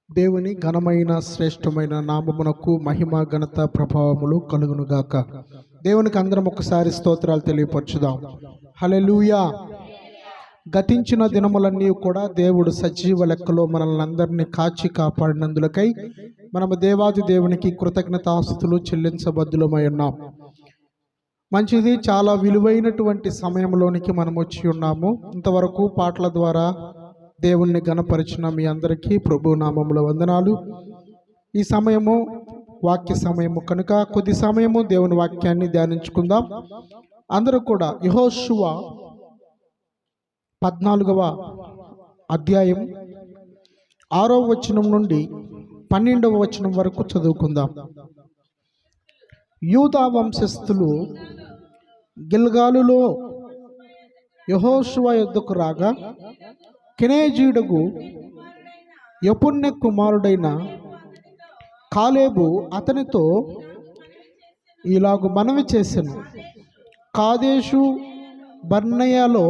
దేవుని ఘనమైన శ్రేష్టమైన నామమునకు మహిమ ఘనత ప్రభావములు కలుగునుగాక. దేవునికి అందరం ఒకసారి స్తోత్రాలు తెలియపరచుదాం. హల్లెలూయా. గతించిన దినములన్నీ కూడా దేవుడు సజీవ లెక్కలో మనల్ని అందరినీ కాచి కాపాడినందులకై మనము దేవాది దేవునికి కృతజ్ఞతాస్తుతులు చెల్లించబద్దులమై ఉన్నాం. మంచిది, చాలా విలువైనటువంటి సమయంలోనికి మనం వచ్చి ఉన్నాము. ఇంతవరకు పాటల ద్వారా దేవుణ్ణి గణపరిచిన మీ అందరికీ ప్రభు నామముల వందనాలు. ఈ సమయము వాక్య సమయము కనుక కొద్ది సమయము దేవుని వాక్యాన్ని ధ్యానించుకుందాం. అందరూ కూడా యెహోషువ 14వ అధ్యాయం 6వ వచనం నుండి 12వ వచనం వరకు చదువుకుందాం. యూదా వంశస్థులు గిల్గాలులో యెహోషువ యొద్దకు రాగా కెనేజీయుడగు యెఫున్నె కుమారుడైన కాలేబు అతనితో ఇలాగు మనవి చేసెను. కాదేషు బర్నేయలో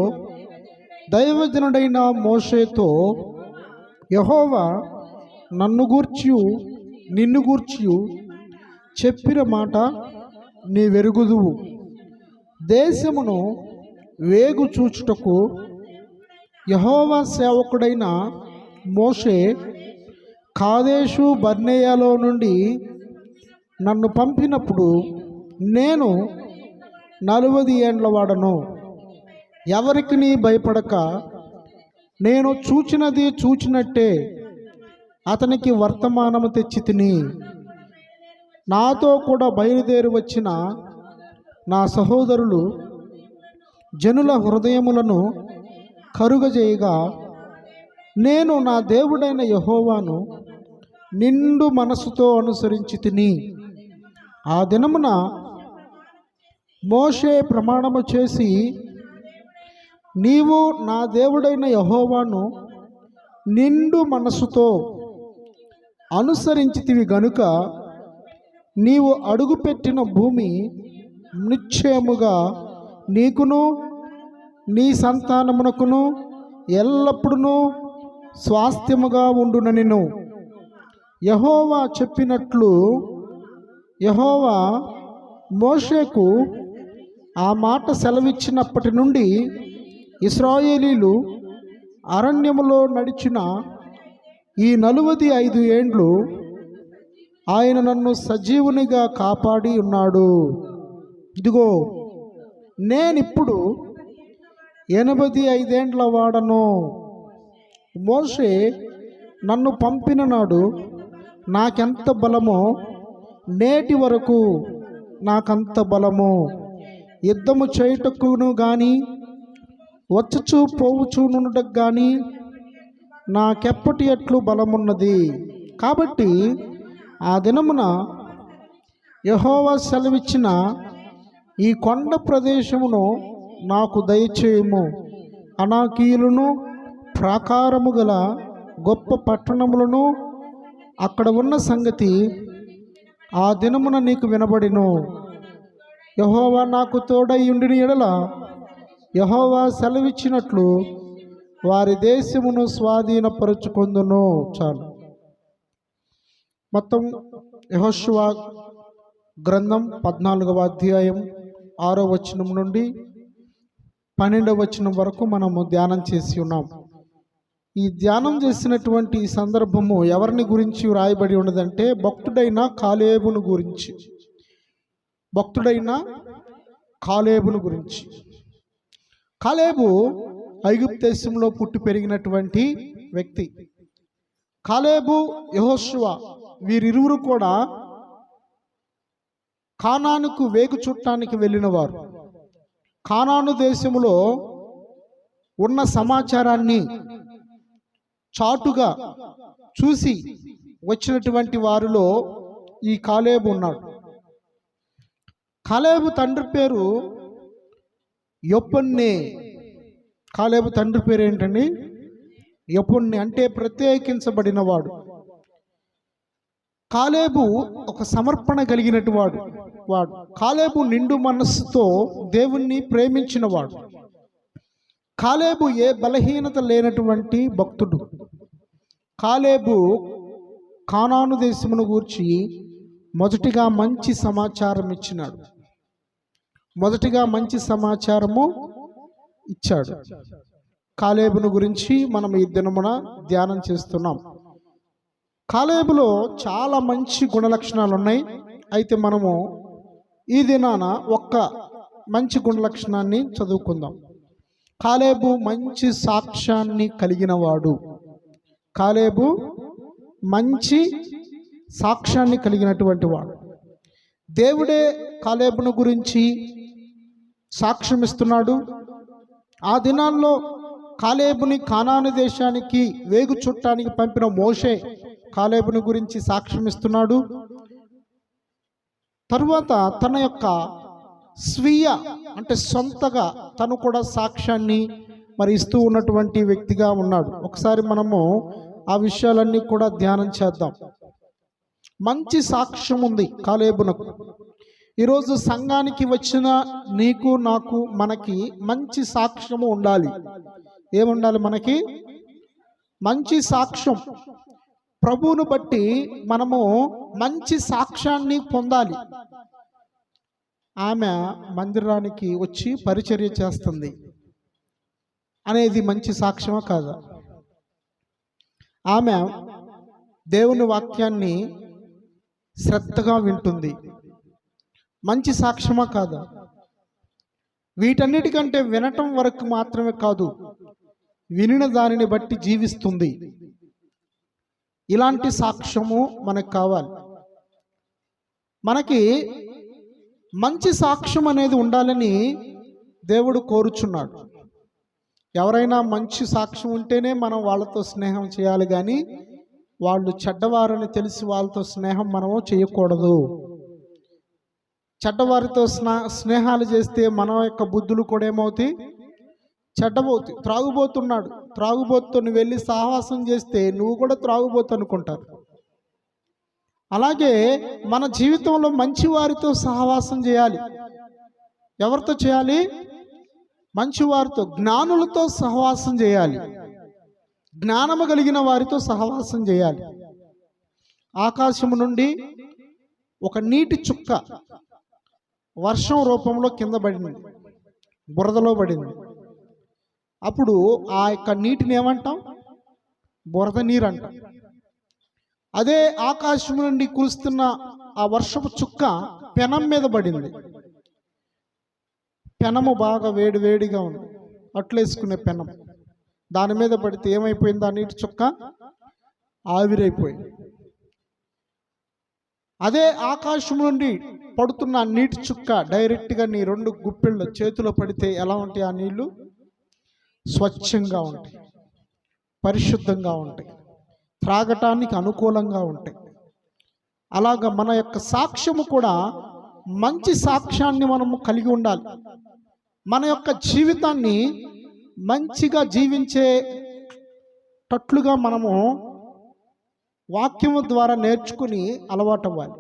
దైవజనుడైన మోషేతో యెహోవా నన్ను గూర్చియు నిన్ను గూర్చియు చెప్పిన మాట నీవెరుగుదువు. దేశమును వేగు చూచుటకు యెహోవా సేవకుడైన మోషే కాదేషు బర్నేయలో నుండి నన్ను పంపినప్పుడు నేను 40 ఏండ్ల వాడను. ఎవరికి భయపడక నేను చూచినది చూచినట్టే అతనికి వర్తమానము తెచ్చి తిని, నాతో కూడా బయలుదేరి వచ్చిన నా సహోదరులు జనుల హృదయములను కరుగజేయగా నేను నా దేవుడైన యెహోవాను నిండు మనసుతో అనుసరించి తిని, ఆ దినమున మోషే ప్రమాణము చేసి, నీవు నా దేవుడైన యెహోవాను నిండు మనసుతో అనుసరించితివి గనుక నీవు అడుగుపెట్టిన భూమి నిశ్చయముగా నీకును నీ సంతానమునకును ఎల్లప్పుడూ స్వాస్థ్యముగా ఉండుననిను. యెహోవా చెప్పినట్లు యెహోవా మోషేకు ఆ మాట సెలవిచ్చినప్పటి నుండి ఇశ్రాయేలీలు అరణ్యములో నడిచిన ఈ 45 ఏండ్లు ఆయన నన్ను సజీవునిగా కాపాడి ఉన్నాడు. ఇదిగో నేనిప్పుడు 85 ఏండ్ల వాడను. మోషే నన్ను పంపిన నాడు నాకెంత బలమో నేటి వరకు నాకంత బలము. యుద్ధము చేయుటకును గాని వచ్చుచూ పోవుచూనుటకు గాని నాకెప్పటి ఎట్లు బలమున్నది. కాబట్టి ఆ దినమున యెహోవా సెలవిచ్చిన ఈ కొండ ప్రదేశమును నాకు దయచేయము. అనాకీయులను ప్రాకారము గల గొప్ప పట్టణములను అక్కడ ఉన్న సంగతి ఆ దినమున నీకు వినబడిను. యెహోవా నాకు తోడై ఉండిన ఎడల యెహోవా సెలవిచ్చినట్లు వారి దేశమును స్వాధీనపరుచుకొందును. చాలు. మొత్తం యెహోషువ గ్రంథం 14వ అధ్యాయం 6వ వచనం నుండి 12వ వచనం వరకు మనము ధ్యానం చేసి ఉన్నాం. ఈ ధ్యానం చేసినటువంటి ఈ సందర్భము ఎవరిని గురించి రాయబడి ఉన్నదంటే భక్తుడైన కాలేబును గురించి. భక్తుడైన కాలేబును గురించి. కాలేబు ఐగుప్తు దేశంలో పుట్టి పెరిగినటువంటి వ్యక్తి. కాలేబు యెహోషువ వీరిరువురు కూడా కానానుకు వేగు చుట్టానికి వెళ్ళినవారు. కానాను దేశములో ఉన్న సమాచారాన్ని చాటుగా చూసి వచ్చినటువంటి వారిలో ఈ కాలేబు ఉన్నాడు. కాలేబు తండ్రి పేరు యెఫున్నె. కాలేబు తండ్రి పేరు ఏంటండి? యెఫున్నె అంటే ప్రత్యేకించబడినవాడు. కాలేబు ఒక సమర్పణ కలిగినటు వాడు. కాలేబు నిండు మనస్సుతో దేవుణ్ణి ప్రేమించినవాడు. కాలేబు ఏ బలహీనత లేనటువంటి భక్తుడు. కాలేబు కానాను దేశమును గూర్చి మొదటిగా మంచి సమాచారం ఇచ్చినాడు. మొదటిగా మంచి సమాచారము ఇచ్చాడు. కాలేబును గురించి మనం ఈ దినమున ధ్యానం చేస్తున్నాం. కాలేబులో చాలా మంచి గుణలక్షణాలు ఉన్నాయి. అయితే మనము ఈ దినాన ఒక్క మంచి గుణలక్షణాన్ని చదువుకుందాం. కాలేబు మంచి సాక్ష్యాన్ని కలిగినవాడు. కాలేబు మంచి సాక్ష్యాన్ని కలిగినటువంటి వాడు. దేవుడే కాలేబును గురించి సాక్ష్యం ఇస్తున్నాడు. ఆ దినాల్లో కాలేబుని కానాను దేశానికి వేగు చుట్టానికి పంపిన మోషే కాలేబుని గురించి సాక్ష్యం ఇస్తున్నాడు. తరువాత తన యొక్క స్వీయ అంటే సొంతగా తను కూడా సాక్ష్యాన్ని మరి ఇస్తూ ఉన్నటువంటి వ్యక్తిగా ఉన్నాడు. ఒకసారి మనము ఆ విషయాలన్నీ కూడా ధ్యానం చేద్దాం. మంచి సాక్ష్యం ఉంది కాలేబునకు. ఈరోజు సంఘానికి వచ్చిన నీకు నాకు మనకి మంచి సాక్ష్యము ఉండాలి. ఏముండాలి? మనకి మంచి సాక్ష్యం. ప్రభువును బట్టి మనము మంచి సాక్ష్యాన్ని పొందాలి. ఆమె మందిరానికి వచ్చి పరిచర్య చేస్తుంది అనేది మంచి సాక్ష్యమా కాదా? ఆమె దేవుని వాక్యాన్ని శ్రద్ధగా వింటుంది, మంచి సాక్ష్యమా కాదా? వీటన్నిటికంటే వినటం వరకు మాత్రమే కాదు, వినిన దానిని బట్టి జీవిస్తుంది. ఇలాంటి సాక్ష్యము మనకు కావాలి. మనకి మంచి సాక్ష్యం అనేది ఉండాలని దేవుడు కోరుచున్నాడు. ఎవరైనా మంచి సాక్ష్యం ఉంటేనే మనం వాళ్ళతో స్నేహం చేయాలి, కానీ వాళ్ళు చెడ్డవారని తెలిసి వాళ్ళతో స్నేహం మనము చేయకూడదు. చెడ్డవారితో స్నేహాలు చేస్తే మన యొక్క బుద్ధులు కూడా ఏమవుతాయి? చెడ్డబోతాయి. త్రాగుబోతున్నాడు, త్రాగుబోతుతో నువ్వు వెళ్ళి సాహసం చేస్తే నువ్వు కూడా త్రాగుబోతు అనుకుంటారు. అలాగే మన జీవితంలో మంచి వారితో సహవాసం చేయాలి. ఎవరితో చేయాలి? మంచివారితో, జ్ఞానులతో సహవాసం చేయాలి. జ్ఞానము కలిగిన వారితో సహవాసం చేయాలి. ఆకాశము నుండి ఒక నీటి చుక్క వర్షం రూపంలో కింద పడింది, బురదలో పడింది. అప్పుడు ఆ యొక్క నీటిని ఏమంటాం? బురద నీరు అంటాం. అదే ఆకాశం నుండి కురుస్తున్న ఆ వర్షపు చుక్క పెనం మీద పడింది. పెనము బాగా వేడిగా ఉంది, అట్లేసుకునే పెనం. దాని మీద పడితే ఏమైపోయింది? ఆ నీటి చుక్క ఆవిరైపోయింది. అదే ఆకాశం నుండి పడుతున్న నీటి చుక్క డైరెక్ట్గా నీ రెండు గుప్పెళ్ళు చేతిలో పడితే ఎలా ఉంటాయి? ఆ నీళ్లు స్వచ్ఛంగా ఉంటాయి, పరిశుద్ధంగా ఉంటాయి, త్రాగటానికి అనుకూలంగా ఉంటాయి. అలాగా మన యొక్క సాక్ష్యము కూడా మంచి సాక్ష్యాన్ని మనము కలిగి ఉండాలి. మన యొక్క జీవితాన్ని మంచిగా జీవించేటట్లుగా మనము వాక్యము ద్వారా నేర్చుకుని అలవాటు అవ్వాలి.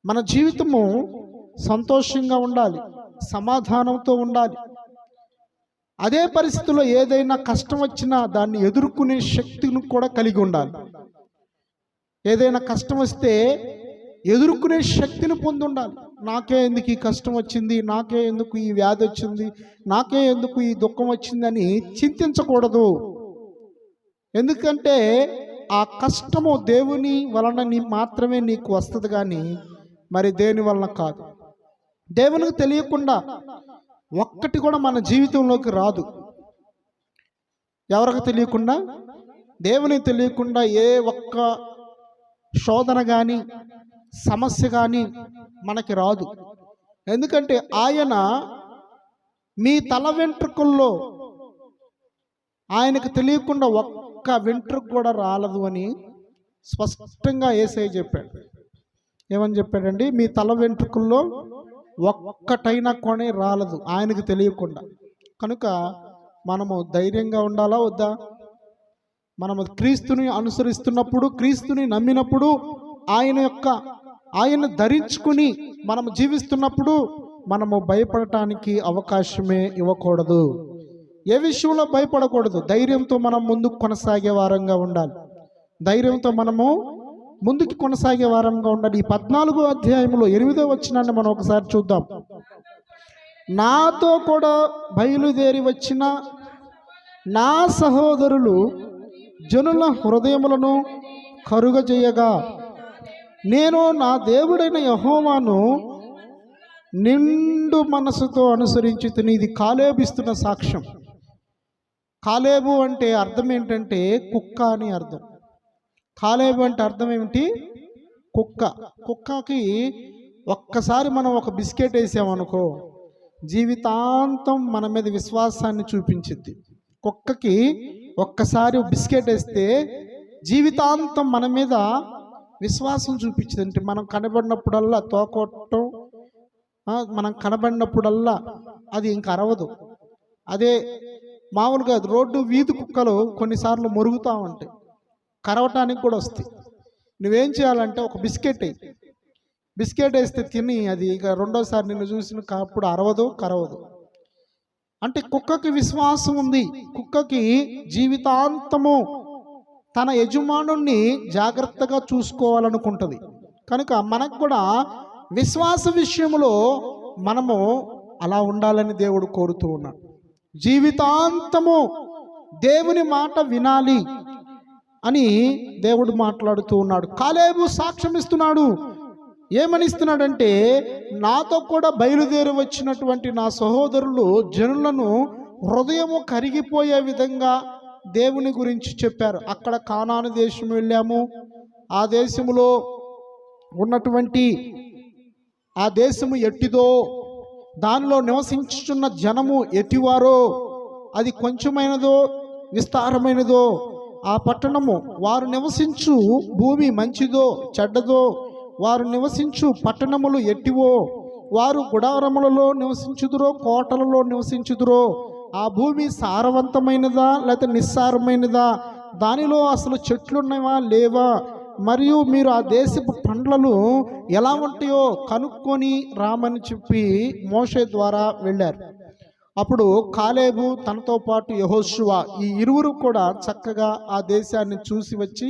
మన జీవితము సంతోషంగా ఉండాలి, సమాధానంతో ఉండాలి. అదే పరిస్థితిలో ఏదైనా కష్టం వచ్చినా దాన్ని ఎదుర్కొనే శక్తిని కూడా కలిగి ఉండాలి. ఏదైనా కష్టం వస్తే ఎదుర్కొనే శక్తిని పొంది ఉండాలి. నాకే ఎందుకు ఈ కష్టం వచ్చింది, నాకే ఎందుకు ఈ వ్యాధి వచ్చింది, నాకే ఎందుకు ఈ దుఃఖం వచ్చిందని చింతించకూడదు. ఎందుకంటే ఆ కష్టము దేవుని వలన మాత్రమే నీకు వస్తుంది, కానీ మరి దేని వలన కాదు. దేవునికి తెలియకుండా ఒక్కటి కూడా మన జీవితంలోకి రాదు. ఎవరికి తెలియకుండా? దేవునికి తెలియకుండా ఏ ఒక్క శోధన కానీ సమస్య కానీ మనకి రాదు. ఎందుకంటే ఆయన మీ తల వెంట్రుకల్లో ఆయనకు తెలియకుండా ఒక్క వెంట్రుక కూడా రాలదు అని స్పష్టంగా యేసయ్య చెప్పాడు. ఏమని చెప్పాడండి? మీ తల వెంట్రుకల్లో ఒక్కటైనా కొని రాలదు ఆయనకు తెలియకుండా. కనుక మనము ధైర్యంగా ఉండాలా వద్దా? మనము క్రీస్తుని అనుసరిస్తున్నప్పుడు, క్రీస్తుని నమ్మినప్పుడు, ఆయన ధరించుకుని మనము జీవిస్తున్నప్పుడు మనము భయపడటానికి అవకాశమే ఇవ్వకూడదు. ఏ విషయంలో భయపడకూడదు. ధైర్యంతో మనం ముందుకు కొనసాగే వారంగా ఉండాలి. ధైర్యంతో మనము ముందుకు కొనసాగే వారంగా ఉండాలి. ఈ 14వ అధ్యాయంలో 8వ వచనాన్ని మనం ఒకసారి చూద్దాం. నాతో కూడా బయలుదేరి వచ్చిన నా సహోదరులు జనుల హృదయములను కరుగజేయగా నేను నా దేవుడైన యెహోవాను నిండు మనసుతో అనుసరించి తిని. ఇది కాలేబు ఇస్తున్న సాక్ష్యం. కాలేబు అంటే అర్థం ఏంటంటే కుక్క అని అర్థం. కాలేబు అంటే అర్థం ఏమిటి? కుక్క. కుక్కకి ఒక్కసారి మనం ఒక బిస్కెట్ వేసామనుకో జీవితాంతం మన మీద విశ్వాసాన్ని చూపించింది. కుక్కకి ఒక్కసారి బిస్కెట్ వేస్తే జీవితాంతం మన మీద విశ్వాసం చూపించింది. అంటే మనం కనబడినప్పుడల్లా తోకొట్టడం, మనం కనబడినప్పుడల్లా అది ఇంకా అరవదు. అదే మామూలుగా రోడ్డు వీధి కుక్కలు కొన్నిసార్లు మొరుగుతూ ఉంటాయి, కరవటానికి కూడా వస్తాయి. నువ్వేం చేయాలంటే ఒక బిస్కెట్ వేస్తే తిని అది ఇక రెండోసారి నిన్ను చూసిన అప్పుడు అరవదు, కరవదు. అంటే కుక్కకి విశ్వాసం ఉంది. కుక్కకి జీవితాంతము తన యజమానుణ్ణి జాగ్రత్తగా చూసుకోవాలనుకుంటుంది. కనుక మనకు కూడా విశ్వాస విషయంలో మనము అలా ఉండాలని దేవుడు కోరుతూ ఉన్నాడు. జీవితాంతము దేవుని మాట వినాలి అని దేవుడు మాట్లాడుతూ ఉన్నాడు. కాలేబు సాక్ష్యం ఇస్తున్నాడు. ఏమని ఇస్తున్నాడంటే, నాతో కూడా బయలుదేరి వచ్చినటువంటి నా సహోదరులు జనులను హృదయము కరిగిపోయే విధంగా దేవుని గురించి చెప్పారు. అక్కడ కానాను దేశం వెళ్ళాము. ఆ దేశములో ఉన్నటువంటి ఆ దేశము ఎట్టిదో, దానిలో నివసించుచున్న జనము ఎట్టివారో, అది కొంచెమైనదో విస్తారమైనదో, ఆ పట్టణము వారు నివసించు భూమి మంచిదో చెడ్డదో, వారు నివసించు పట్టణములు ఎట్టివో, వారు గుడారములలో నివసించుదురో కోటలలో నివసించుదురో, ఆ భూమి సారవంతమైనదా లేకపోతే నిస్సారమైనదా, దానిలో అసలు చెట్లున్నవా లేవా, మరియు మీరు ఆ దేశపు పండ్లను ఎలా ఉంటాయో కనుక్కొని రామని చెప్పి మోషే ద్వారా వెళ్ళారు. అప్పుడు కాలేబు తనతో పాటు యెహోషువ ఈ ఇరువురు కూడా చక్కగా ఆ దేశాన్ని చూసి వచ్చి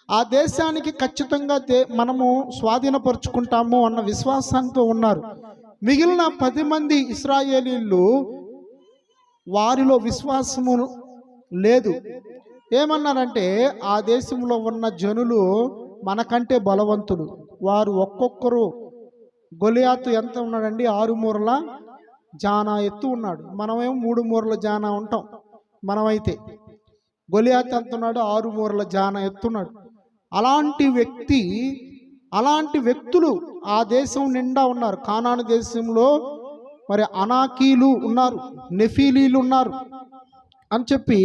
ఆ దేశానికి ఖచ్చితంగా మనము స్వాధీనపరుచుకుంటాము అన్న విశ్వాసంతో ఉన్నారు. మిగిలిన 10 మంది ఇశ్రాయేలీలు వారిలో విశ్వాసము లేదు. ఏమన్నారంటే, ఆ దేశంలో ఉన్న జనులు మనకంటే బలవంతులు, వారు ఒక్కొక్కరు గొలియాతు ఎంత ఉన్నాడండి? 6 మూరల జానా ఎత్తు ఉన్నాడు. మనమేమో 3 మూరల జానా ఉంటాం. మనమైతే గొలియాతు ఎంత ఉన్నాడు? 6 మూరల జానా ఎత్తున్నాడు. అలాంటి వ్యక్తులు ఆ దేశం నిండా ఉన్నారు. కానాను దేశంలో మరి అనాకీలు ఉన్నారు, నెఫీలీలు ఉన్నారు అని చెప్పి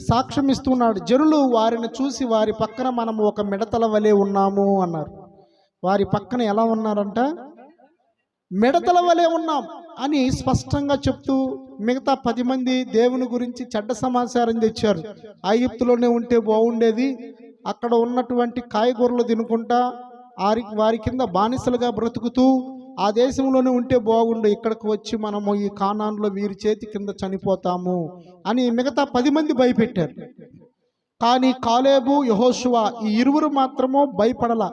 సాక్ష్యం ఇస్తున్నాడు. జనులు వారిని చూసి వారి పక్కన మనం ఒక మిడతల వలె ఉన్నాము అన్నారు. వారి పక్కన ఎలా ఉన్నారంట? మిడతల వలె ఉన్నాం అని స్పష్టంగా చెప్తూ మిగతా 10 మంది దేవుని గురించి చెడ్డ సమాచారం తెచ్చారు. ఐగుప్తులోనే ఉంటే బాగుండేది, అక్కడ ఉన్నటువంటి కాయగూరలు తినుకుంటా వారి కింద బానిసలుగా బ్రతుకుతూ ఆ దేశంలోనే ఉంటే బాగుండు, ఇక్కడికి వచ్చి మనము ఈ కానాన్లో వీరి చేతి కింద చనిపోతాము అని మిగతా 10 మంది భయపెట్టారు. కానీ కాలేబు యెహోషువ ఈ ఇరువురు మాత్రము భయపడలా.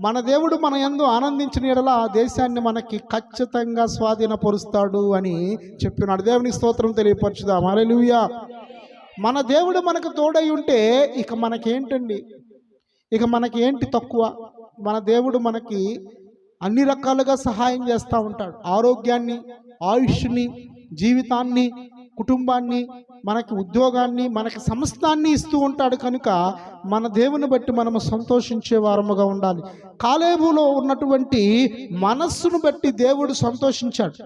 మన దేవుడు మన యందు ఆనందించిన యెడల ఆ దేశాన్ని మనకి ఖచ్చితంగా స్వాధీనపరుస్తాడు అని చెప్పినాడు. దేవునికి స్తోత్రం తెలియపరచుదాం. హల్లెలూయా. మన దేవుడు మనకు తోడై ఉంటే ఇక మనకేంటండి? ఇక మనకేంటి తక్కువ? మన దేవుడు మనకి అన్ని రకాలుగా సహాయం చేస్తూ ఉంటాడు. ఆరోగ్యాన్ని, ఆయుష్ని, జీవితాన్ని, కుటుంబాన్ని, మనకి ఉద్యోగాన్ని, మనకి సమస్తాన్ని ఇస్తూ ఉంటాడు. కనుక మన దేవుని బట్టి మనము సంతోషించే వారముగా ఉండాలి. కాలేబులో ఉన్నటువంటి మనస్సును బట్టి దేవుడు సంతోషించాడు.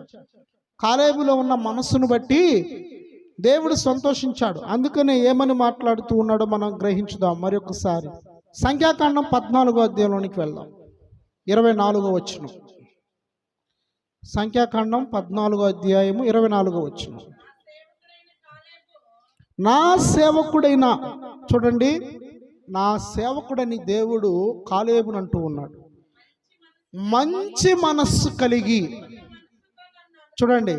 కాలేబులో ఉన్న మనస్సును బట్టి దేవుడు సంతోషించాడు. అందుకనే ఏమని మాట్లాడుతూ ఉన్నాడో మనం గ్రహించుదాం మరొకసారి. సంఖ్యాకాండం 14వ అధ్యాయంలోనికి వెళ్దాం. 24వ వచనం. సంఖ్యాకాండం 14వ అధ్యాయము 24వ వచనం. నా సేవకుడైన, చూడండి, నా సేవకుడని దేవుడు కాలేబుని అంటూ ఉన్నాడు. మంచి మనస్సు కలిగి, చూడండి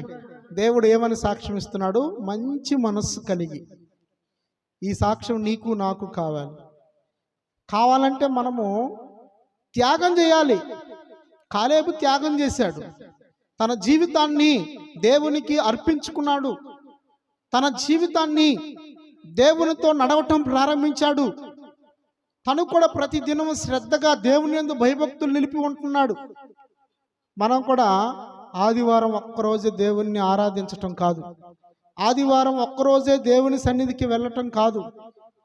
దేవుడు ఏమని సాక్ష్యం ఇస్తున్నాడు? మంచి మనస్సు కలిగి. ఈ సాక్ష్యం నీకు నాకు కావాలంటే మనము త్యాగం చేయాలి. కాలేబు త్యాగం చేశాడు. తన జీవితాన్ని దేవునికి అర్పించుకున్నాడు. తన జీవితాన్ని దేవునితో నడవటం ప్రారంభించాడు. తను కూడా ప్రతి దినం శ్రద్ధగా దేవుని యందు భయభక్తులు నిలిపి ఉంటున్నాడు. మనం కూడా ఆదివారం ఒక్కరోజే దేవుణ్ణి ఆరాధించటం కాదు, ఆదివారం ఒక్కరోజే దేవుని సన్నిధికి వెళ్ళటం కాదు,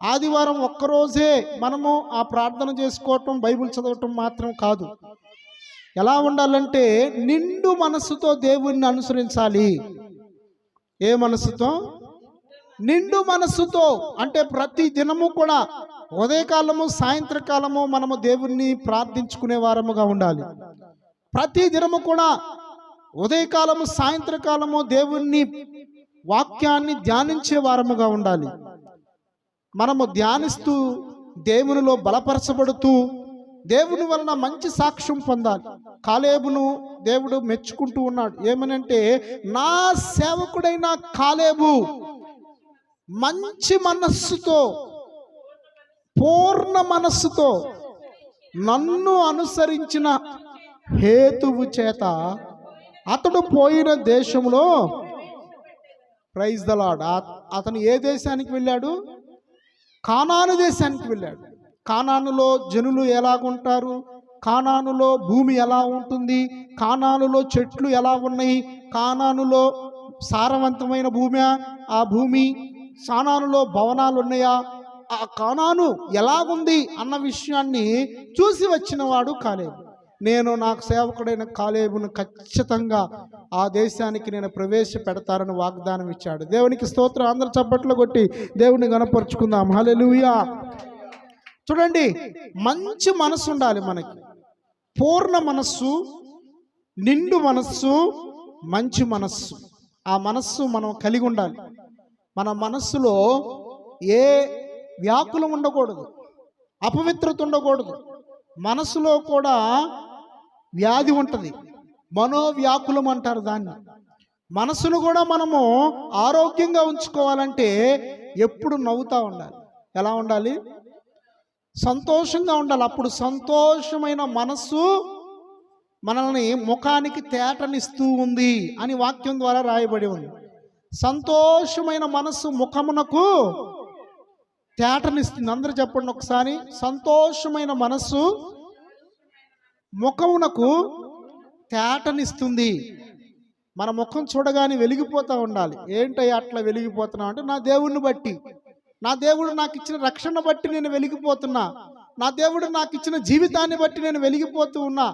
ఆదివారం ఒక్కరోజే మనము ఆ ప్రార్థన చేసుకోవటం, బైబిల్ చదవటం మాత్రం కాదు. ఎలా ఉండాలంటే నిండు మనస్సుతో దేవుణ్ణి అనుసరించాలి. ఏ మనస్సుతో? నిండు మనస్సుతో. అంటే ప్రతి దినము కూడా ఉదయకాలము సాయంత్రకాలము మనము దేవుణ్ణి ప్రార్థించుకునే వారముగా ఉండాలి. ప్రతి దినము కూడా ఉదయకాలము సాయంత్రకాలము దేవుణ్ణి వాక్యాన్ని ధ్యానించే వారముగా ఉండాలి. మనము ధ్యానిస్తూ దేవునిలో బలపరచబడుతూ దేవుని వలన మంచి సాక్ష్యం పొందాలి. కాలేబును దేవుడు మెచ్చుకుంటూ ఉన్నాడు. ఏమనంటే, నా సేవకుడైన కాలేబు మంచి మనస్సుతో, పూర్ణ మనస్సుతో నన్ను అనుసరించిన హేతువు చేత అతడు పోయిన దేశంలో, ప్రైజ్ ద లార్డ్, అతను ఏ దేశానికి వెళ్ళాడు? కానాను దేశానికి వెళ్ళాడు. కానానులో జనులు ఎలాగుంటారు, కానానులో భూమి ఎలా ఉంటుంది, కానానులో చెట్లు ఎలా ఉన్నాయి, కానానులో సారవంతమైన భూమి ఆ భూమి, కానానులో భవనాలు ఉన్నాయా, ఆ కానాను ఎలాగుంది అన్న విషయాన్ని చూసి వచ్చిన వాడు కాలేబు. నేను నాకు సేవకుడైన కాలేబును ఖచ్చితంగా ఆ దేశానికి నేను ప్రవేశపెడతారని వాగ్దానం ఇచ్చాడు. దేవునికి స్తోత్రం. అందరూ చప్పట్లు కొట్టి దేవుని గణపరుచుకుందాం. హల్లెలూయా. చూడండి, మంచి మనస్సు ఉండాలి మనకి. పూర్ణ మనస్సు, నిండు మనస్సు, మంచి మనస్సు. ఆ మనస్సు మనం కలిగి ఉండాలి. మన మనస్సులో ఏ వ్యాకులం ఉండకూడదు, అపవిత్రత ఉండకూడదు. మనసులో కూడా వ్యాధి ఉంటుంది, మనోవ్యాకులం అంటారు దాన్ని. మనసును కూడా మనము ఆరోగ్యంగా ఉంచుకోవాలంటే ఎప్పుడు నవ్వుతూ ఉండాలి. ఎలా ఉండాలి? సంతోషంగా ఉండాలి. అప్పుడు సంతోషమైన మనస్సు మనల్ని ముఖానికి తేటనిస్తూ ఉంది అని వాక్యం ద్వారా రాయబడి ఉంది. సంతోషమైన మనస్సు ముఖమునకు తేటనిస్తుంది. అందరూ చెప్పండి ఒకసారి. సంతోషమైన మనస్సు ముఖమునకు తేటనిస్తుంది. మన ముఖం చూడగానే వెలిగిపోతూ ఉండాలి. ఏంటయ్యా అట్లా వెలిగిపోతున్నా అంటే, నా దేవుడిని బట్టి, నా దేవుడు నాకు ఇచ్చిన రక్షణ బట్టి నేను వెలిగిపోతున్నా, నా దేవుడు నాకు ఇచ్చిన జీవితాన్ని బట్టి నేను వెలిగిపోతూ ఉన్నా,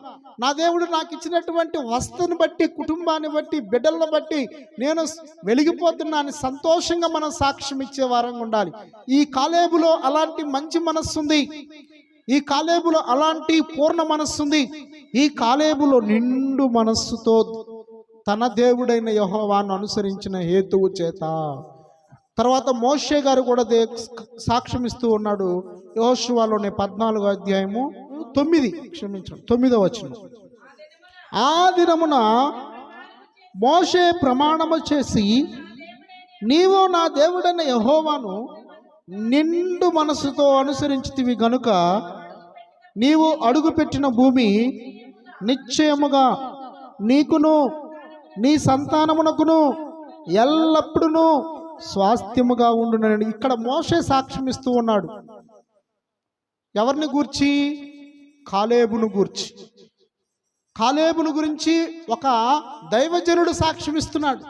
నా దేవుడు నాకు ఇచ్చినటువంటి వస్తువుని బట్టి, కుటుంబాన్ని బట్టి, బిడ్డలను బట్టి నేను వెలిగిపోతున్నా అని సంతోషంగా మనం సాక్ష్యం ఇచ్చే వారంగా ఉండాలి. ఈ కాలేబులో అలాంటి మంచి మనస్సు ఉంది. ఈ కాలేబులో అలాంటి పూర్ణ మనస్సు ఉంది. ఈ కాలేబులో నిండు మనస్సుతో తన దేవుడైన యెహోవాను అనుసరించిన హేతువు చేత. తర్వాత మోషే గారు కూడా సాక్ష్యం ఇస్తూ ఉన్నాడు. యెహోషువలోని 14వ అధ్యాయము 9వ వచనం. ఆ దినమున మోషే ప్రమాణము చేసి, నీవు నా దేవుడైన యెహోవాను నిండు మనసుతో అనుసరించితివి గనుక నీవు అడుగుపెట్టిన భూమి నిశ్చయముగా నీకును నీ సంతానమునకును ఎల్లప్పుడూ స్వాస్థ్యముగా ఉండునని. ఇక్కడ మోషే సాక్ష్యం ఇస్తూ ఉన్నాడు. ఎవరిని గూర్చి? కాలేబును గూర్చి. కాలేబును గురించి ఒక దైవజనుడు సాక్ష్యం ఇస్తున్నాడు.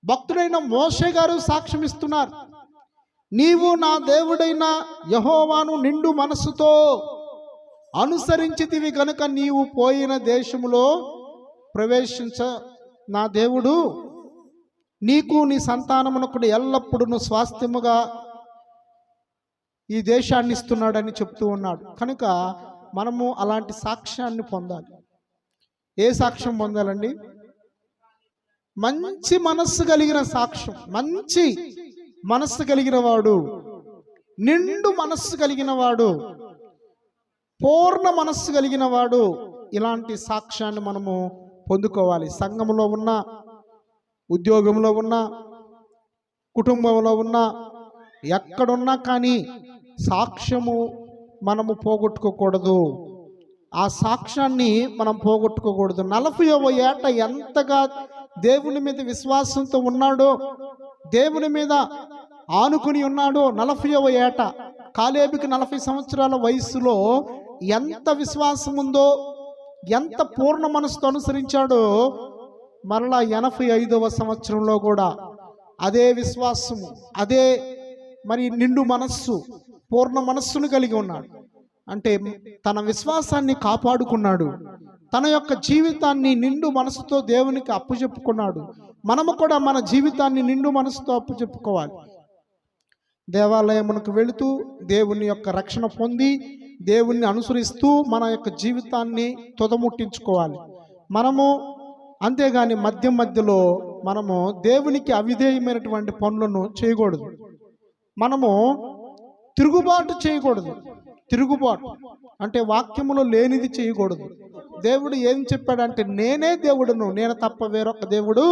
భక్తుడైన మోషే గారు సాక్ష్యం ఇస్తున్నారు. నీవు నా దేవుడైన యెహోవాను నిండు మనస్సుతో అనుసరించితివి గనుక నీవు పోయిన దేశములో ప్రవేశించ నా దేవుడు నీకు నీ సంతానమునకు ఎల్లప్పుడూ స్వాస్థ్యముగా ఈ దేశాన్ని ఇస్తున్నాడని చెప్తూ ఉన్నాడు. కనుక మనము అలాంటి సాక్ష్యాన్ని పొందాలి. ఏ సాక్ష్యం పొందాలండి? మంచి మనస్సు కలిగిన సాక్ష్యం. మంచి మనస్సు కలిగిన వాడు, నిండు మనస్సు కలిగిన వాడు, పూర్ణ మనస్సు కలిగిన వాడు, ఇలాంటి సాక్ష్యాన్ని మనము పొందుకోవాలి. సంఘంలో ఉన్న, ఉద్యోగంలో ఉన్న, కుటుంబంలో ఉన్న, ఎక్కడున్నా కానీ సాక్ష్యము మనము పోగొట్టుకోకూడదు. ఆ సాక్ష్యాన్ని మనం పోగొట్టుకోకూడదు. 40వ ఏట ఎంతగా దేవుని మీద విశ్వాసంతో ఉన్నాడో, దేవుని మీద ఆనుకుని ఉన్నాడో, 40వ ఏట కాలేబుకి 40 సంవత్సరాల వయసులో ఎంత విశ్వాసం ఉందో, ఎంత పూర్ణ మనసుతో అనుసరించాడో, మరలా 85వ సంవత్సరంలో కూడా అదే విశ్వాసము, అదే మరి నిండు మనస్సు, పూర్ణ మనస్సును కలిగి ఉన్నాడు. అంటే తన విశ్వాసాన్ని కాపాడుకున్నాడు, తన యొక్క జీవితాన్ని నిండు మనసుతో దేవునికి అప్పుచెప్పుకున్నాడు. మనము కూడా మన జీవితాన్ని నిండు మనసుతో అప్పుచెప్పుకోవాలి. దేవాలయమునకు వెళుతూ దేవుని యొక్క రక్షణ పొంది దేవుణ్ణి అనుసరిస్తూ మన యొక్క జీవితాన్ని తుదముట్టించుకోవాలి. మనము అంతేగాని మధ్యలో మనము దేవునికి అవిధేయమైనటువంటి పనులను చేయకూడదు. మనము తిరుగుబాటు చేయకూడదు. తిరుగుబాటు అంటే వాక్యములో లేనిది చేయకూడదు. దేవుడు ఏం చెప్పాడంటే, నేనే దేవుడును, నేను తప్ప వేరొక దేవుడు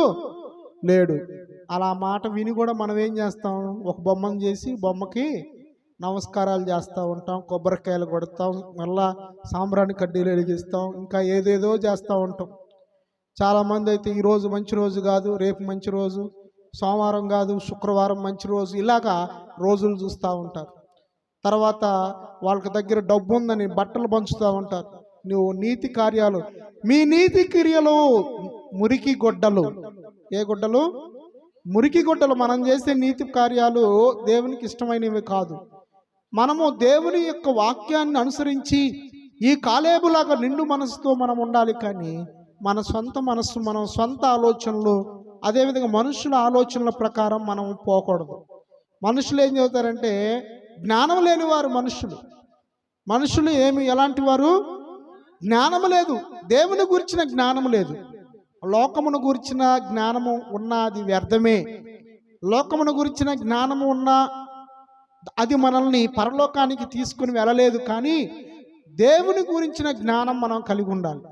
లేడు. అలా మాట విని కూడా మనం ఏం చేస్తాం, ఒక బొమ్మను చేసి బొమ్మకి నమస్కారాలు చేస్తూ ఉంటాం, కొబ్బరికాయలు కొడతాం, మళ్ళా సాంబ్రాణి కడ్డీలు వెలిగిస్తాం, ఇంకా ఏదేదో చేస్తూ ఉంటాం. చాలామంది అయితే ఈరోజు మంచి రోజు కాదు, రేపు మంచి రోజు, సోమవారం కాదు శుక్రవారం మంచి రోజు, ఇలాగా రోజులు చూస్తూ ఉంటారు. తర్వాత వాళ్ళకి దగ్గర డబ్బు ఉందని బట్టలు పంచుతూ ఉంటారు. నువ్వు నీతి కార్యాలు, మీ నీతి క్రియలు మురికి గొడ్డలు. ఏ గొడ్డలు? మురికి గొడ్డలు. మనం చేసే నీతి కార్యాలు దేవునికి ఇష్టమైనవి కాదు. మనము దేవుని యొక్క వాక్యాన్ని అనుసరించి ఈ కాలేబులాగా నిండు మనసుతో మనం ఉండాలి. కానీ మన సొంత మనస్సు, మన సొంత ఆలోచనలు, అదేవిధంగా మనుషుల ఆలోచనల ప్రకారం మనం పోకూడదు. మనుషులు ఏం చెబుతారంటే, జ్ఞానం లేని వారు మనుషులు ఎలాంటి వారు? జ్ఞానము లేదు, దేవుని గురించిన జ్ఞానము లేదు. లోకమును గురించిన జ్ఞానము ఉన్నా అది వ్యర్థమే. లోకమును గురించిన జ్ఞానము ఉన్నా అది మనల్ని పరలోకానికి తీసుకుని వెళ్ళలేదు. కానీ దేవుని గురించిన జ్ఞానం మనం కలిగి ఉండాలి.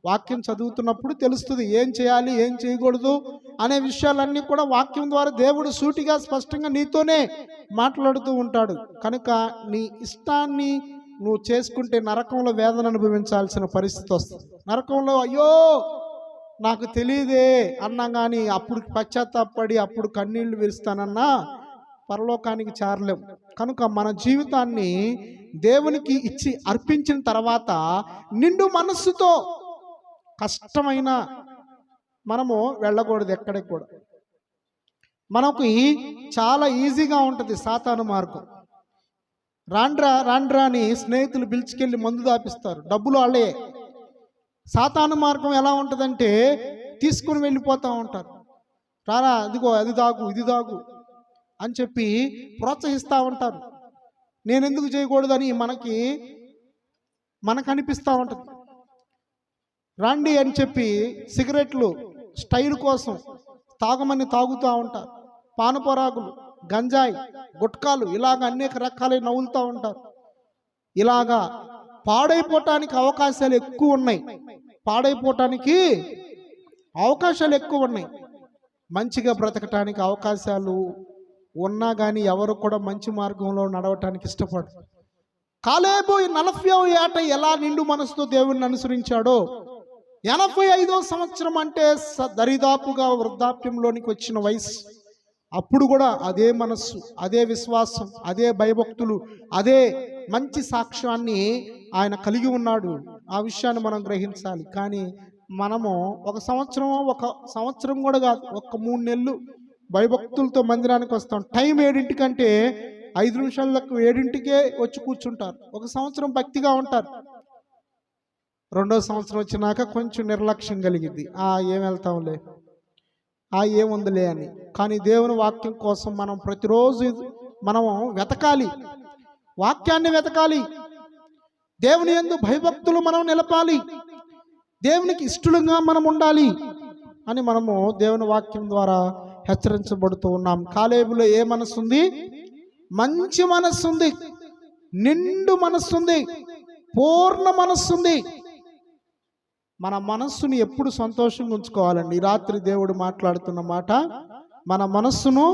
వాక్యం చదువుతున్నప్పుడు తెలుస్తుంది ఏం చేయాలి, ఏం చేయకూడదు అనే విషయాలన్నీ కూడా వాక్యం ద్వారా దేవుడు సూటిగా స్పష్టంగా నీతోనే మాట్లాడుతూ ఉంటాడు. కనుక నీ ఇష్టాన్ని నువ్వు చేసుకుంటే నరకంలో వేదన అనుభవించాల్సిన పరిస్థితి వస్తుంది. నరకంలో అయ్యో నాకు తెలియదే అన్నా కానీ అప్పుడు పశ్చాత్తాపడి అప్పుడు కన్నీళ్లు విరుస్తానన్నా పరలోకానికి చేరలేము. కనుక మన జీవితాన్ని దేవునికి ఇచ్చి అర్పించిన తర్వాత నిండు మనస్సుతో కష్టమైన మనము వెళ్ళకూడదు. ఎక్కడికి కూడా మనకు చాలా ఈజీగా ఉంటుంది సాతాను మార్గం. రాండ్రా అని స్నేహితులు పిలుచుకెళ్ళి మందు దాపిస్తారు, డబ్బులు వాళ్ళే. సాతాను మార్గం ఎలా ఉంటుందంటే తీసుకుని వెళ్ళిపోతూ ఉంటారు. రారా అదిగో అది తాగు ఇది తాగు అని చెప్పి ప్రోత్సహిస్తూ ఉంటారు. నేను ఎందుకు చేయకూడదని మనకు అనిపిస్తూ ఉంటుంది. రండి అని చెప్పి సిగరెట్లు స్టైల్ కోసం తాగమని తాగుతూ ఉంటారు. పానపరాగులు, గంజాయి, గుట్కాలు, ఇలాగ అనేక రకాలై నవ్వులుతూ ఉంటారు. ఇలాగా పాడైపోవటానికి అవకాశాలు ఎక్కువ ఉన్నాయి. మంచిగా బ్రతకటానికి అవకాశాలు ఉన్నా కానీ ఎవరు కూడా మంచి మార్గంలో నడవటానికి ఇష్టపడరు. కాలేబు 40వ ఏట ఎలా నిండు మనసుతో దేవుణ్ణి అనుసరించాడో, 85వ సంవత్సరం అంటే దరిదాపుగా వృద్ధాప్యంలోనికి వచ్చిన వయసు, అప్పుడు కూడా అదే మనస్సు, అదే విశ్వాసం, అదే భయభక్తులు, అదే మంచి సాక్ష్యాన్ని ఆయన కలిగి ఉన్నాడు. ఆ విషయాన్ని మనం గ్రహించాలి. కానీ మనము ఒక సంవత్సరం కూడా కాదు, 3 నెలలు భయభక్తులతో మందిరానికి వస్తాం. టైం 7ంటికంటే 5 నిమిషాలకు 7ంటికే వచ్చి కూర్చుంటారు. 1 సంవత్సరం భక్తిగా ఉంటారు. 2వ సంవత్సరం వచ్చినాక కొంచెం నిర్లక్ష్యం కలిగింది. ఏం వెళ్తాంలే, ఏముందిలే అని. కానీ దేవుని వాక్యం కోసం మనం ప్రతిరోజు మనం వెతకాలి, వాక్యాన్ని వెతకాలి. దేవుని యందు భయభక్తులు మనం నిలపాలి, దేవునికి ఇష్టలుగా మనం ఉండాలి అని మనము దేవుని వాక్యం ద్వారా హెచ్చరించబడుతూ ఉన్నాం. కాలేబులో ఏ మనస్సు ఉంది? మంచి మనస్సు ఉంది, నిండు మనస్సు ఉంది, పూర్ణ మనస్సు ఉంది. మన మనస్సుని ఎప్పుడు సంతోషంగా ఉంచుకోవాలండి. ఈ రాత్రి దేవుడు మాట్లాడుతున్న మాట, మన మనస్సును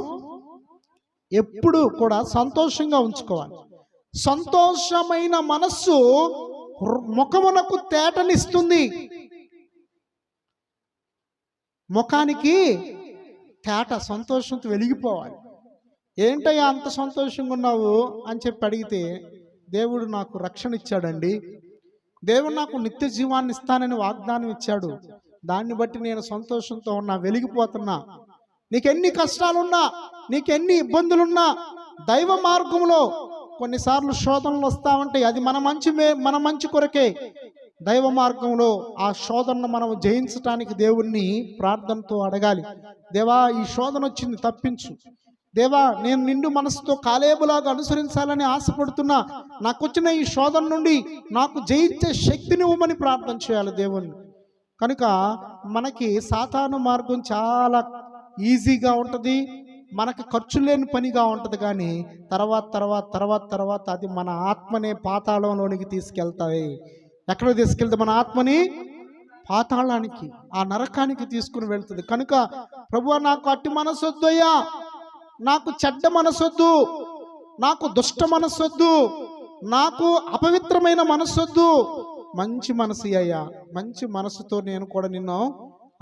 ఎప్పుడు కూడా సంతోషంగా ఉంచుకోవాలి. సంతోషమైన మనస్సు ముఖమునకు తేటనిస్తుంది. ముఖానికి తేట, సంతోషంతో వెలిగిపోవాలి. ఏంటయ్యా అంత సంతోషంగా ఉన్నావు అని చెప్పి అడిగితే, దేవుడు నాకు రక్షణ ఇచ్చాడండి, దేవుడు నాకు నిత్య జీవాన్ని ఇస్తానని వాగ్దానం ఇచ్చాడు, దాన్ని బట్టి నేను సంతోషంతో ఉన్నా, వెలిగిపోతున్నా. నీకెన్ని కష్టాలున్నా, నీకెన్ని ఇబ్బందులున్నా, దైవ మార్గంలో కొన్నిసార్లు శోధనలు వస్తూ ఉంటాయి. అది మన మంచి కొరకే. దైవ మార్గంలో ఆ శోధనను మనం జయించటానికి దేవుణ్ణి ప్రార్థనతో అడగాలి. దేవా, ఈ శోధన వచ్చింది, తప్పించు. దేవా, నేను నిండు మనసుతో కాలేబులాగా అనుసరించాలని ఆశపడుతున్నా, నాకు వచ్చిన ఈ శోధన నుండి నాకు జయించే శక్తిని ఇవ్వమని ప్రార్థన చేయాలి దేవుణ్ణి. కనుక మనకి సాతాను మార్గం చాలా ఈజీగా ఉంటుంది, మనకు ఖర్చు లేని పనిగా ఉంటుంది. కానీ తర్వాత అది మన ఆత్మనే పాతాళంలోనికి తీసుకెళ్తాయి. ఎక్కడ తీసుకెళ్తే మన ఆత్మని పాతాళానికి, ఆ నరకానికి తీసుకుని వెళ్తుంది. కనుక ప్రభువా, నాకు అట్టి మనసొద్దయ్యా, నాకు చెడ్డ మనసొద్దు, నాకు దుష్ట మనసొద్దు, నాకు అపవిత్రమైన మనసొద్దు, మంచి మనసు అయ్యా, మంచి మనసుతో నేను కూడా నిన్ను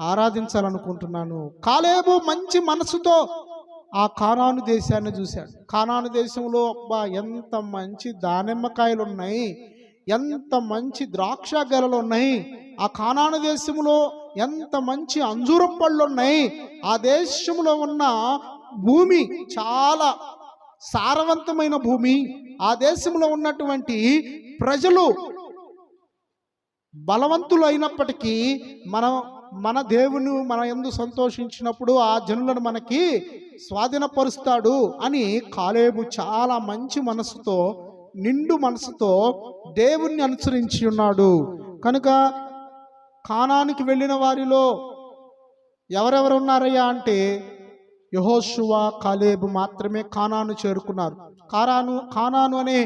ఆరాధించాలనుకుంటున్నాను. కాలేబు మంచి మనసుతో ఆ కానాను దేశాన్ని చూశాడు. కానాను దేశంలో అబ్బా ఎంత మంచి దానిమ్మకాయలు ఉన్నాయి, ఎంత మంచి ద్రాక్ష గెలలు ఉన్నాయి, ఆ కానాను దేశంలో ఎంత మంచి అంజూరం పళ్ళు ఉన్నాయి, ఆ దేశంలో ఉన్న భూమి చాలా సారవంతమైన భూమి, ఆ దేశంలో ఉన్నటువంటి ప్రజలు బలవంతులు అయినప్పటికీ మన దేవుని మన యందు సంతోషించినప్పుడు ఆ జనులను మనకి స్వాధీనపరుస్తాడు అని కాలేబు చాలా మంచి మనసుతో, నిండు మనసుతో దేవుణ్ణి అనుసరించి ఉన్నాడు. కనుక కానానికి వెళ్ళిన వారిలో ఎవరెవరు ఉన్నారయ్యా అంటే, యెహోషువ, కాలేబు మాత్రమే కానాను చేరుకున్నారు. కానాను అనే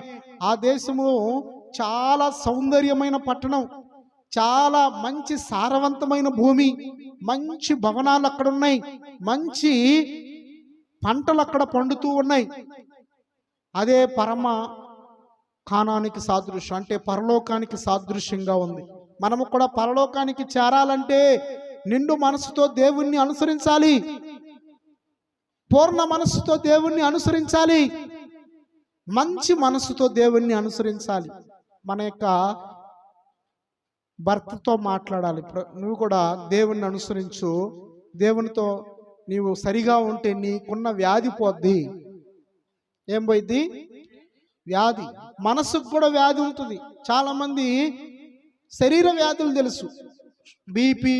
ఆ దేశము చాలా సౌందర్యమైన పట్టణం, చాలా మంచి సారవంతమైన భూమి, మంచి భవనాలు అక్కడ ఉన్నాయి, మంచి పంటలు అక్కడ పండుతూ ఉన్నాయి. అదే పరమ కానానికి సాదృశ్యం, అంటే పరలోకానికి సాదృశ్యంగా ఉంది. మనము కూడా పరలోకానికి చేరాలంటే నిండు మనసుతో దేవుణ్ణి అనుసరించాలి, పూర్ణ మనసుతో దేవుణ్ణి అనుసరించాలి, మంచి మనసుతో దేవుణ్ణి అనుసరించాలి. మన యొక్క భర్తతో మాట్లాడాలి, నువ్వు కూడా దేవుణ్ణి అనుసరించు, దేవునితో నీవు సరిగా ఉంటే నీకున్న వ్యాధి పోద్ది. ఏం పోయిద్ది? వ్యాధి. మనసుకు కూడా వ్యాధి ఉంటుంది. చాలామంది శరీర వ్యాధులు తెలుసు, బీపీ,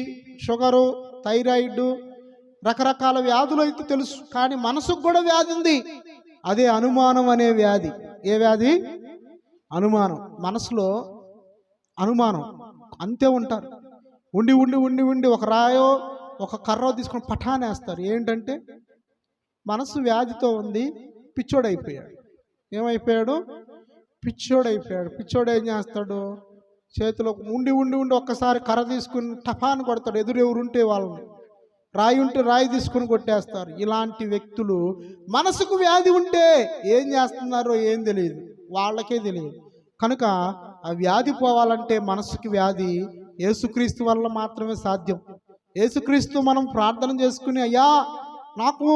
షుగరు, థైరాయిడ్, రకరకాల వ్యాధులు అయితే తెలుసు. కానీ మనసుకు కూడా వ్యాధి ఉంది, అదే అనుమానం అనే వ్యాధి. ఏ వ్యాధి? అనుమానం. మనసులో అనుమానం అంతే ఉంటారు. ఉండి ఉండి ఉండి ఉండి ఒక రాయో ఒక కర్రో తీసుకొని పఠానేస్తారు. ఏంటంటే మనసు వ్యాధితో ఉంది, పిచ్చోడైపోయాడు. ఏమైపోయాడు? పిచ్చోడైపోయాడు. పిచ్చోడు ఏం చేస్తాడు? చేతిలో ఉండి ఉండి ఉండి ఒక్కసారి కర్ర తీసుకుని టఫాన్ కొడతాడు. ఎదురెవరుంటే వాళ్ళని, రాయి ఉంటే రాయి తీసుకుని కొట్టేస్తారు. ఇలాంటి వ్యక్తులు మనసుకు వ్యాధి ఉంటే ఏం చేస్తున్నారో ఏం తెలియదు, వాళ్ళకే తెలియదు. కనుక ఆ వ్యాధి పోవాలంటే మనసుకి వ్యాధి యేసుక్రీస్తు వల్ల మాత్రమే సాధ్యం. యేసుక్రీస్తు మనం ప్రార్థన చేసుకుని, అయ్యా నాకు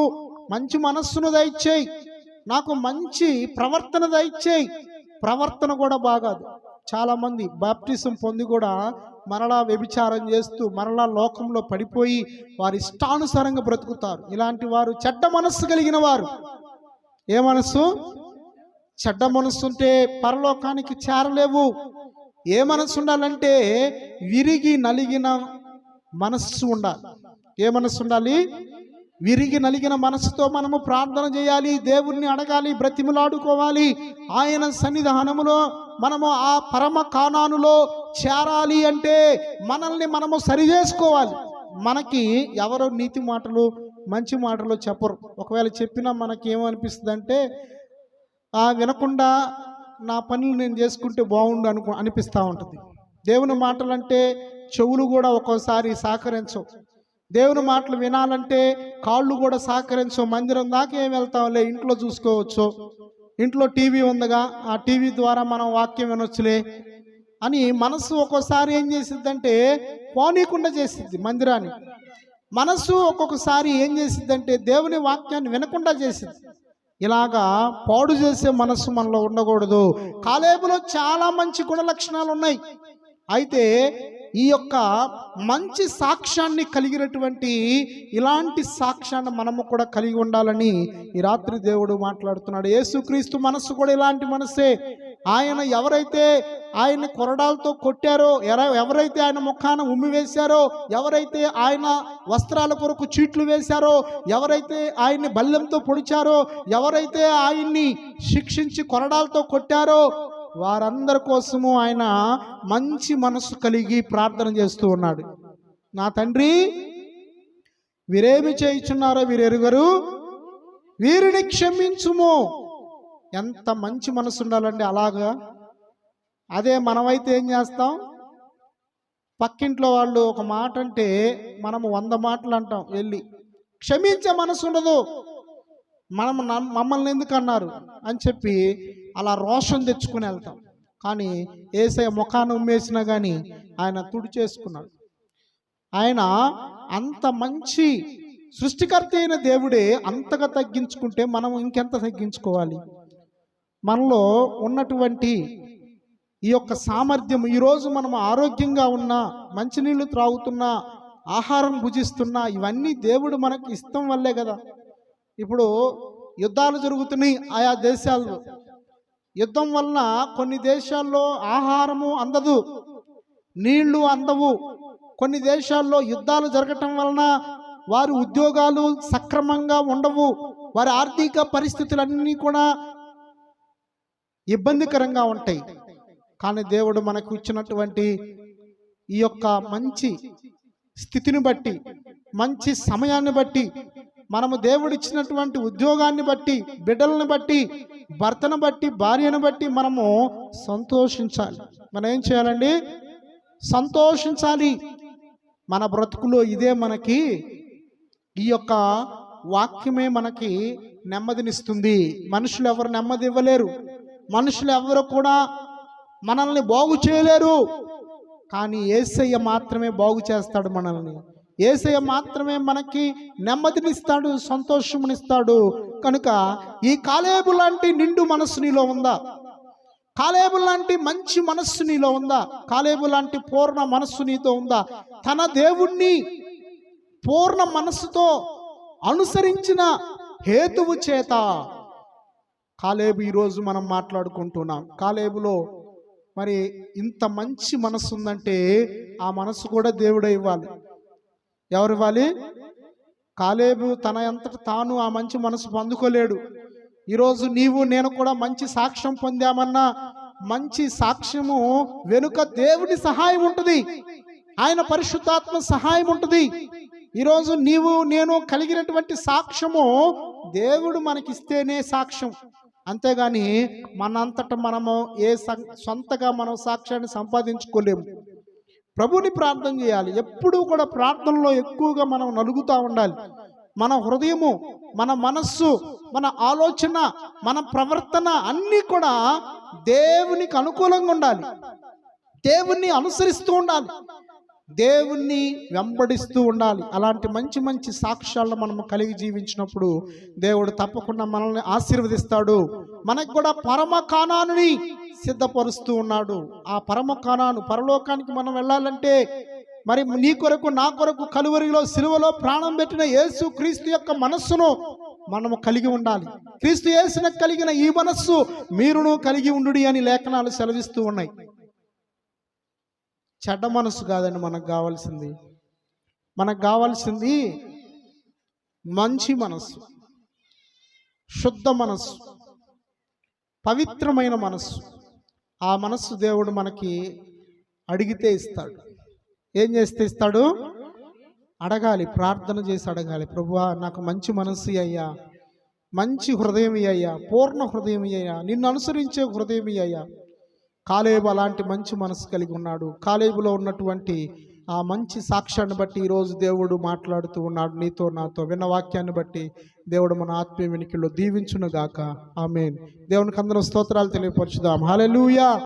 మంచి మనస్సును దయచేయి, నాకు మంచి ప్రవర్తన దయచేయి. ప్రవర్తన కూడా బాగాదు. చాలామంది బాప్టిజం పొంది కూడా మరలా వ్యభిచారం చేస్తూ మరలా లోకంలో పడిపోయి వారి ఇష్టానుసారంగా బ్రతుకుతారు. ఇలాంటి వారు చెడ్డ మనస్సు కలిగిన వారు. ఏ మనస్సు? చెడ్డ మనస్సు ఉంటే పరలోకానికి చేరలేవు. ఏ మనస్సు ఉండాలంటే విరిగి నలిగిన మనస్సు ఉండాలి. ఏ మనస్సు ఉండాలి? విరిగి నలిగిన మనసుతో మనము ప్రార్థన చేయాలి, దేవుణ్ణి అడగాలి, బ్రతిమలాడుకోవాలి. ఆయన సన్నిధానములో మనము ఆ పరమ కానానులో చేరాలి అంటే మనల్ని మనము సరి చేసుకోవాలి. మనకి ఎవరో నీతి మాటలు మంచి మాటలు చెప్పరు. ఒకవేళ చెప్పినా మనకి ఏమనిపిస్తుంది అంటే, వినకుండా నా పనులు నేను చేసుకుంటే బాగుండు అనిపిస్తూ ఉంటుంది. దేవుని మాటలంటే చెవులు కూడా ఒక్కోసారి సహకరించవు. దేవుని మాటలు వినాలంటే కాళ్ళు కూడా సహకరించవు. మందిరం దాకా ఏం వెళ్తాంలే, ఇంట్లో చూసుకోవచ్చు, ఇంట్లో టీవీ ఉందిగా, ఆ టీవీ ద్వారా మనం వాక్యం వినొచ్చులే అని మనసు ఒక్కోసారి ఏం చేసిద్దంటే పోనీకుండా చేసిద్ది మందిరాన్ని. మనసు ఒక్కొక్కసారి ఏం చేసిద్దంటే దేవుని వాక్యాన్ని వినకుండా చేసిద్ది. ఇలాగా పాడు చేసే మనస్సు మనలో ఉండకూడదు. కాలేబులో చాలా మంచి గుణ లక్షణాలు ఉన్నాయి. అయితే ఈ యొక్క మంచి సాక్ష్యాన్ని కలిగినటువంటి ఇలాంటి సాక్ష్యాన్ని మనము కూడా కలిగి ఉండాలని ఈ రాత్రి దేవుడు మాట్లాడుతున్నాడు. యేసుక్రీస్తు మనస్సు కూడా ఇలాంటి మనస్సే. ఆయన ఎవరైతే ఆయన కొరడాలతో కొట్టారో, ఎవరైతే ఆయన ముఖాన ఉమ్మి వేశారో, ఎవరైతే ఆయన వస్త్రాల కొరకు చీట్లు వేశారో, ఎవరైతే ఆయన్ని బల్లెంతో పొడిచారో, ఎవరైతే ఆయన్ని శిక్షించి కొరడాలతో కొట్టారో, వారందరి కోసము ఆయన మంచి మనసు కలిగి ప్రార్థన చేస్తూ ఉన్నాడు. నా తండ్రి, వీరేమి చేయుచున్నారో వీరెరుగరు, వీరిని క్షమించుము. ఎంత మంచి మనసు ఉండాలండి అలాగా. అదే మనమైతే ఏం చేస్తాం? పక్కింట్లో వాళ్ళు ఒక మాట అంటే మనము 100 మాటలు అంటాం. వెళ్ళి క్షమించే మనసు ఉండదు. మమ్మల్ని ఎందుకు అన్నారు అని చెప్పి అలా రోషం తెచ్చుకుని వెళ్తాం. కానీ యేసయ్య ముఖాన్ని ఉమ్మేసినా కానీ ఆయన తుడిచేసుకున్నాడు. ఆయన అంత మంచి సృష్టికర్త అయిన దేవుడే అంతగా తగ్గించుకుంటే మనం ఇంకెంత తగ్గించుకోవాలి? మనలో ఉన్నటువంటి ఈ యొక్క సామర్థ్యం, ఈరోజు మనం ఆరోగ్యంగా ఉన్నా, మంచినీళ్ళు త్రాగుతున్నా, ఆహారం భుజిస్తున్నా, ఇవన్నీ దేవుడు మనకి ఇష్టం వల్లే కదా. ఇప్పుడు యుద్ధాలు జరుగుతున్నాయి ఆయా దేశాల్లో. యుద్ధం వలన కొన్ని దేశాల్లో ఆహారము అందదు, నీళ్లు అందవు. కొన్ని దేశాల్లో యుద్ధాలు జరగటం వలన వారి ఉద్యోగాలు సక్రమంగా ఉండవు. వారి ఆర్థిక పరిస్థితులన్నీ కూడా ఇబ్బందికరంగా ఉంటాయి. కానీ దేవుడు మనకు ఇచ్చినటువంటి ఈ యొక్క మంచి స్థితిని బట్టి, మంచి సమయాన్ని బట్టి, మనము దేవుడు ఇచ్చినటువంటి ఉద్యోగాన్ని బట్టి, బిడ్డలను బట్టి, భర్తను బట్టి, భార్యను బట్టి మనము సంతోషించాలి. మనం ఏం చేయాలండి? సంతోషించాలి. మన బ్రతుకులో ఇదే మనకి, ఈ యొక్క వాక్యమే మనకి నెమ్మదినిస్తుంది. మనుషులు ఎవరు నెమ్మది ఇవ్వలేరు. మనుషులు ఎవరు కూడా మనల్ని బాగు చేయలేరు. కానీ యేసయ్య మాత్రమే బాగు చేస్తాడు మనల్ని. యేసయ్య మాత్రమే మనకి నెమ్మదినిస్తాడు, సంతోషమునిస్తాడు. కనుక ఈ కాలేబు లాంటి నిండు మనస్సు నీలో ఉందా? కాలేబు లాంటి మంచి మనస్సు నీలో ఉందా? కాలేబు లాంటి పూర్ణ మనస్సు నీతో ఉందా? తన దేవుణ్ణి పూర్ణ మనస్సుతో అనుసరించిన హేతువు చేత కాలేబు ఈరోజు మనం మాట్లాడుకుంటున్నాం. కాలేబులో మరి ఇంత మంచి మనస్సు ఉందంటే ఆ మనస్సు కూడా దేవుడే ఇవ్వాలి. ఎవరు ఇవ్వాలి? కాలేబు తన అంతట తాను ఆ మంచి మనసు పొందుకోలేడు. ఈరోజు నీవు నేను కూడా మంచి సాక్ష్యం పొందామన్నా, మంచి సాక్ష్యము వెనుక దేవుని సహాయం ఉంటుంది, ఆయన పరిశుద్ధాత్మ సహాయం ఉంటుంది. ఈరోజు నీవు నేను కలిగినటువంటి సాక్ష్యము దేవుడు మనకిస్తేనే సాక్ష్యం. అంతేగాని మనంతట మనము సొంతగా మనం సాక్ష్యాన్ని సంపాదించుకోలేము. ప్రభుని ప్రార్థన చేయాలి. ఎప్పుడూ కూడా ప్రార్థనలో ఎక్కువగా మనం నలుగుతూ ఉండాలి. మన హృదయము, మన మనస్సు, మన ఆలోచన, మన ప్రవర్తన అన్నీ కూడా దేవునికి అనుకూలంగా ఉండాలి. దేవుణ్ణి అనుసరిస్తూ ఉండాలి, దేవుణ్ణి వెంబడిస్తూ ఉండాలి. అలాంటి మంచి మంచి సాక్ష్యాలను మనం కలిగి జీవించినప్పుడు దేవుడు తప్పకుండా మనల్ని ఆశీర్వదిస్తాడు. మనకు కూడా పరమ కానానుని సిద్ధపరుస్తూ ఉన్నాడు. ఆ పరమ కానాను, పరలోకానికి మనం వెళ్ళాలంటే మరి నీ కొరకు నా కొరకు కలువరిలో సిలువలో ప్రాణం పెట్టిన యేసు క్రీస్తు యొక్క మనస్సును మనము కలిగి ఉండాలి. క్రీస్తు యేసును కలిగిన ఈ మనస్సు మీరును కలిగి ఉండుడి అని లేఖనాలు సెలవిస్తూ ఉన్నాయి. చెడ్డ మనసు కాదండి మనకు కావాల్సింది. మనకు కావాల్సింది మంచి మనస్సు, శుద్ధ మనస్సు, పవిత్రమైన మనస్సు. ఆ మనస్సు దేవుడు మనకి అడిగితే ఇస్తాడు. ఏం చేస్తే ఇస్తాడు? అడగాలి, ప్రార్థన చేసి అడగాలి. ప్రభువా, నాకు మంచి మనస్సు అయ్యా, మంచి హృదయం అయ్యా, పూర్ణ హృదయం అయ్యా, నిన్ను అనుసరించే హృదయం అయ్యా. కాలేబు అలాంటి మంచి మనసు కలిగి ఉన్నాడు. కాలేబులో ఉన్నటువంటి ఆ మంచి సాక్ష్యాన్ని బట్టి ఈరోజు దేవుడు మాట్లాడుతూ ఉన్నాడు నీతో నాతో. విన్న వాక్యాన్ని బట్టి దేవుడు మన ఆత్మీయ వెనుకల్లో దీవించును గాక. ఆమేన్. దేవునికి అందరం స్తోత్రాలు తెలియపరచుదాం. హల్లెలూయా.